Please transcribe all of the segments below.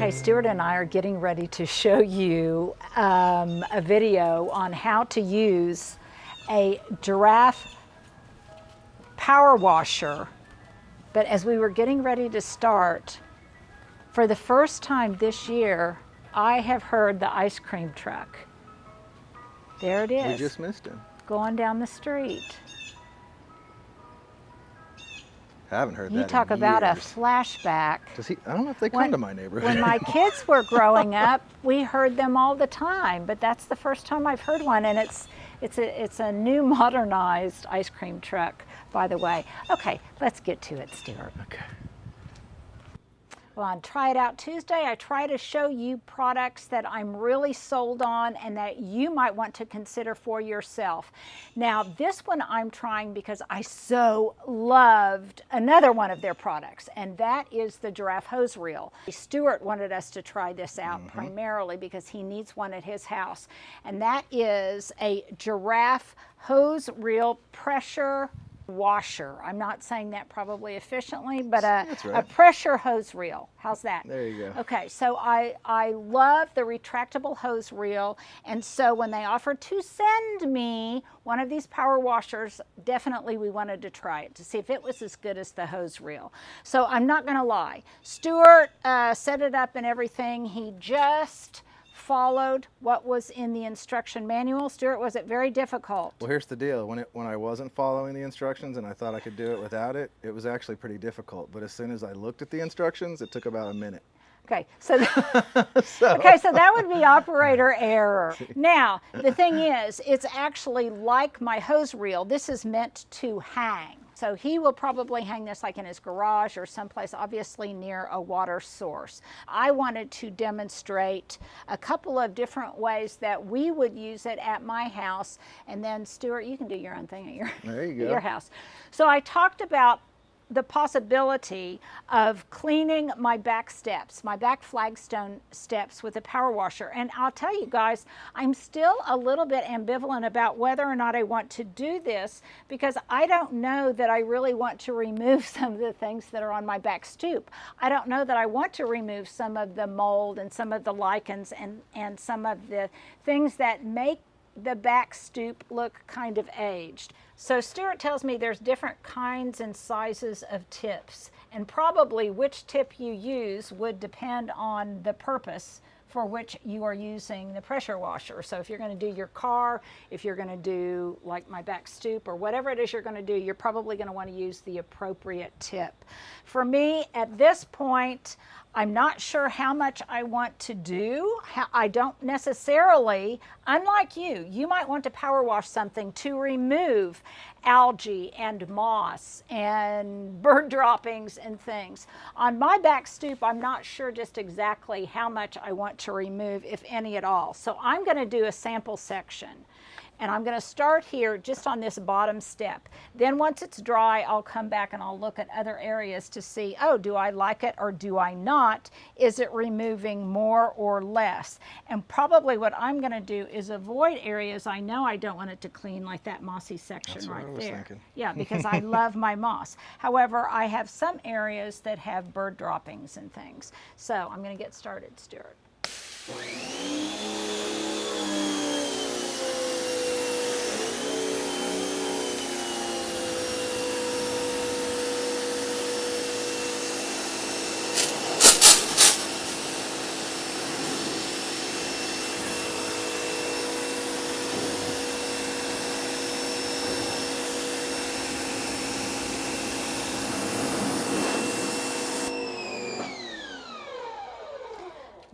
Okay, Stewart and I are getting ready to show you a video on how to use a giraffe power washer. But as we were getting ready to start, for the first time this year, I have heard the ice cream truck. There it is. We just missed him. Going down the street. I haven't heard that You talk in about a years. flashback. Does he? I don't know if they come to my neighborhood. When my kids were growing up, we heard them all the time, but that's the first time I've heard one, and it's a new modernized ice cream truck, by the way. Okay, let's get to it, Stewart. Okay. Well, on Try It Out Tuesday, I try to show you products that I'm really sold on and that you might want to consider for yourself. Now, this one I'm trying because I so loved another one of their products, and that is the giraffe hose reel. Stewart wanted us to try this out primarily because he needs one at his house, and that is a giraffe hose reel pressure washer. I'm not saying that probably efficiently, but a pressure hose reel. How's that? There you go. Okay, so I love the retractable hose reel, and so when they offered to send me one of these power washers, definitely we wanted to try it to see if it was as good as the hose reel. So I'm not going to lie. Stewart set it up and everything. He just followed what was in the instruction manual. Stewart, was it very difficult? Well, here's the deal. When I wasn't following the instructions and I thought I could do it without it, it was actually pretty difficult. But as soon as I looked at the instructions, it took about a minute. Okay, so okay, so that would be operator error. Now, the thing is, it's actually like my hose reel. This is meant to hang. So he will probably hang this like in his garage or someplace obviously near a water source. I wanted to demonstrate a couple of different ways that we would use it at my house. And then Stewart, you can do your own thing at your house. So I talked about the possibility of cleaning my back steps, my back flagstone steps with a power washer. And I'll tell you guys, I'm still a little bit ambivalent about whether or not I want to do this because I don't know that I really want to remove some of the things that are on my back stoop. I don't know that I want to remove some of the mold and some of the lichens and some of the things that make the back stoop look kind of aged. So Stewart tells me there's different kinds and sizes of tips, and probably which tip you use would depend on the purpose for which you are using the pressure washer. So if you're going to do your car, if you're going to do like my back stoop or whatever it is you're going to do, you're probably going to want to use the appropriate tip. For me, at this point, I'm not sure how much I want to do. I don't necessarily, unlike you might want to power wash something to remove algae and moss and bird droppings and things. On my back stoop, I'm not sure just exactly how much I want to remove, if any at all. So I'm going to do a sample section. And I'm going to start here just on this bottom step. Then once it's dry, I'll come back and I'll look at other areas to see, oh, do I like it or do I not? Is it removing more or less? And probably what I'm going to do is avoid areas I know I don't want it to clean, like that mossy section. That's right what I was there. thinking. Yeah, because I love my moss. However, I have some areas that have bird droppings and things. So I'm going to get started, Stewart.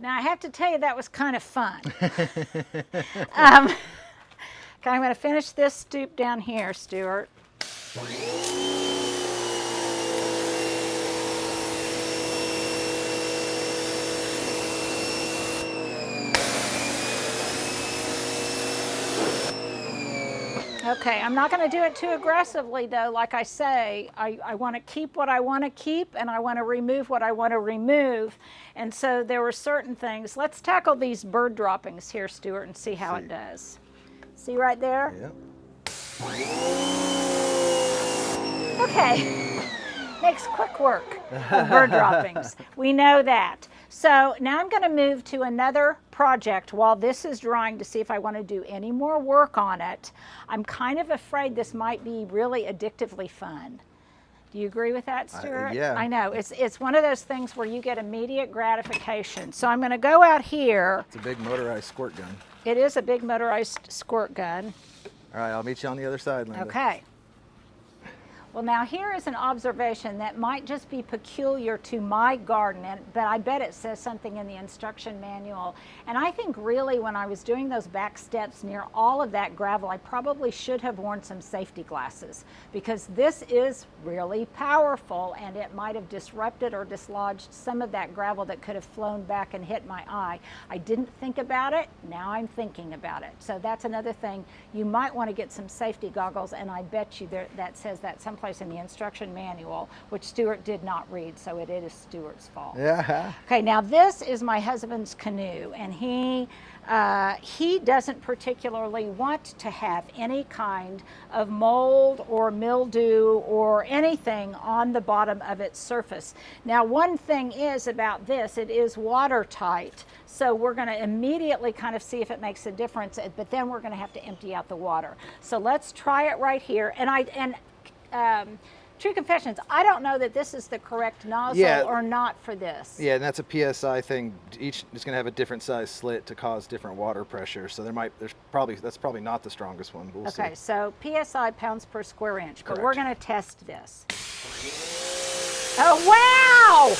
Now, I have to tell you, that was kind of fun. Okay, I'm going to finish this stoop down here, Stewart. Okay, I'm not going to do it too aggressively though. Like I say, I want to keep what I want to keep and I want to remove what I want to remove. And so there were certain things. Let's tackle these bird droppings here, Stewart, and see how it does. See right there? Yep. Okay, makes quick work of bird droppings. We know that. So now I'm going to move to another project while this is drying to see if I want to do any more work on it. I'm kind of afraid this might be really addictively fun. Do you agree with that, Stewart? Yeah. I know. It's one of those things where you get immediate gratification. So I'm going to go out here. It's a big motorized squirt gun. It is a big motorized squirt gun. All right, I'll meet you on the other side, Linda. Okay. Well, now here is an observation that might just be peculiar to my garden, but I bet it says something in the instruction manual. And I think really when I was doing those back steps near all of that gravel, I probably should have worn some safety glasses, because this is really powerful and it might have disrupted or dislodged some of that gravel that could have flown back and hit my eye. I didn't think about it. Now I'm thinking about it. So that's another thing. You might want to get some safety goggles, and I bet you that says that someplace in the instruction manual, which Stewart did not read, so it is Stewart's fault. Yeah. Okay, now this is my husband's canoe, and he doesn't particularly want to have any kind of mold or mildew or anything on the bottom of its surface. Now, one thing is about this, it is watertight, so we're going to immediately kind of see if it makes a difference, but then we're going to have to empty out the water. So let's try it right here. True confessions, I don't know that this is the correct nozzle or not for this. Yeah, and that's a PSI thing. Each is going to have a different size slit to cause different water pressure. So that's probably not the strongest one. We'll see. Okay, so PSI pounds per square inch, but we're going to test this. Oh, wow!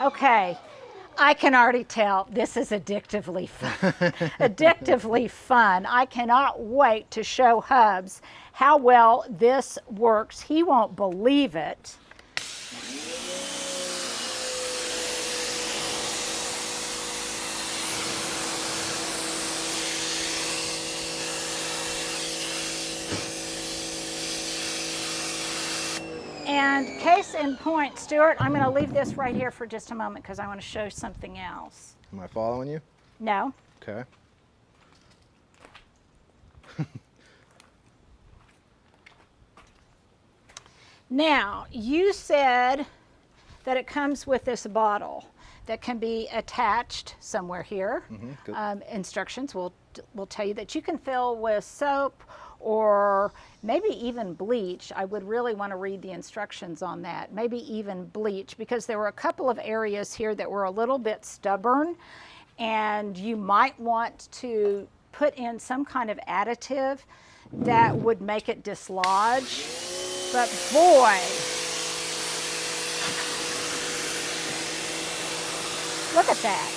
Okay, I can already tell this is addictively fun. Addictively fun. I cannot wait to show Hubs how well this works. He won't believe it. And case in point, Stewart, I'm going to leave this right here for just a moment because I want to show something else. Am I following you? No. Okay. Now, you said that it comes with this bottle that can be attached somewhere here. Instructions will tell you that you can fill with soap or maybe even bleach. I would really want to read the instructions on that. Maybe even bleach, because there were a couple of areas here that were a little bit stubborn, and you might want to put in some kind of additive that would make it dislodge. But boy, look at that.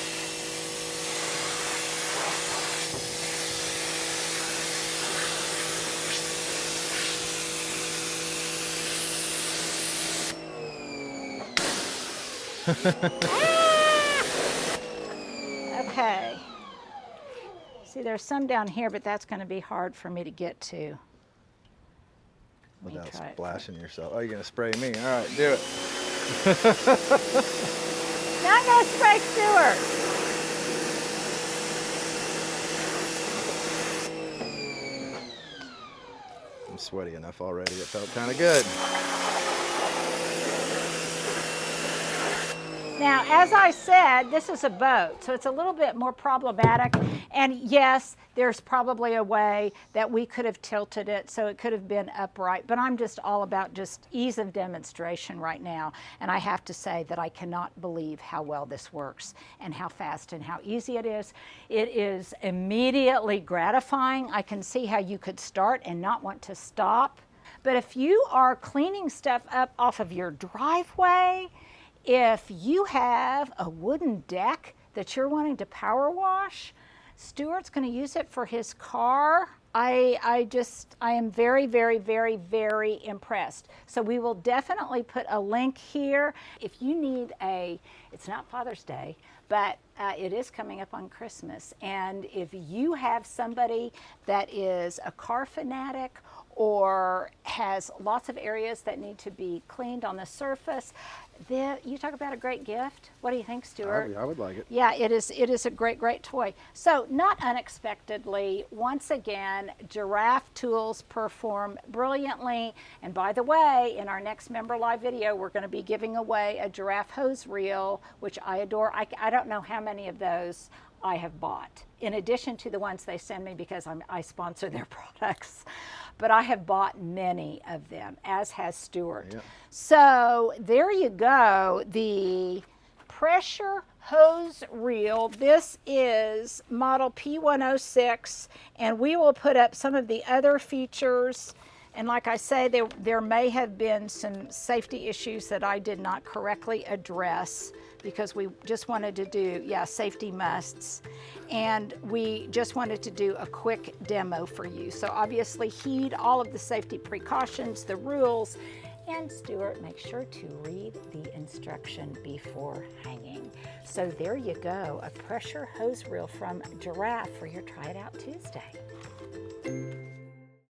Okay. See, there's some down here, but that's going to be hard for me to get to. Without splashing yourself. Oh, you're going to spray me. All right, do it. Now I'm going to spray Stewart. I'm sweaty enough already. It felt kind of good. Now, as I said, this is a boat, so it's a little bit more problematic. And yes, there's probably a way that we could have tilted it so it could have been upright, but I'm just all about just ease of demonstration right now. And I have to say that I cannot believe how well this works and how fast and how easy it is. It is immediately gratifying. I can see how you could start and not want to stop. But if you are cleaning stuff up off of your driveway, if you have a wooden deck that you're wanting to power wash, Stewart's going to use it for his car. I am very, very, very, very impressed. So we will definitely put a link here. If you need it's not Father's Day, but it is coming up on Christmas. And if you have somebody that is a car fanatic or has lots of areas that need to be cleaned on the surface, then you talk about a great gift. What do you think, Stewart? I would like it. Yeah, it is a great toy. So not unexpectedly, once again, giraffe tools perform brilliantly. And by the way, in our next Member Live video, we're going to be giving away a giraffe hose reel, which I adore. I don't know how many of those I have bought, in addition to the ones they send me because I sponsor their products. But I have bought many of them, as has Stewart. Yeah. So there you go, the pressure hose reel. This is model P106, and we will put up some of the other features. And like I say, there may have been some safety issues that I did not correctly address because we just wanted to do, safety musts. And we just wanted to do a quick demo for you. So obviously heed all of the safety precautions, the rules, and Stewart, make sure to read the instruction before hanging. So there you go, a pressure hose reel from Giraffe for your Try It Out Tuesday.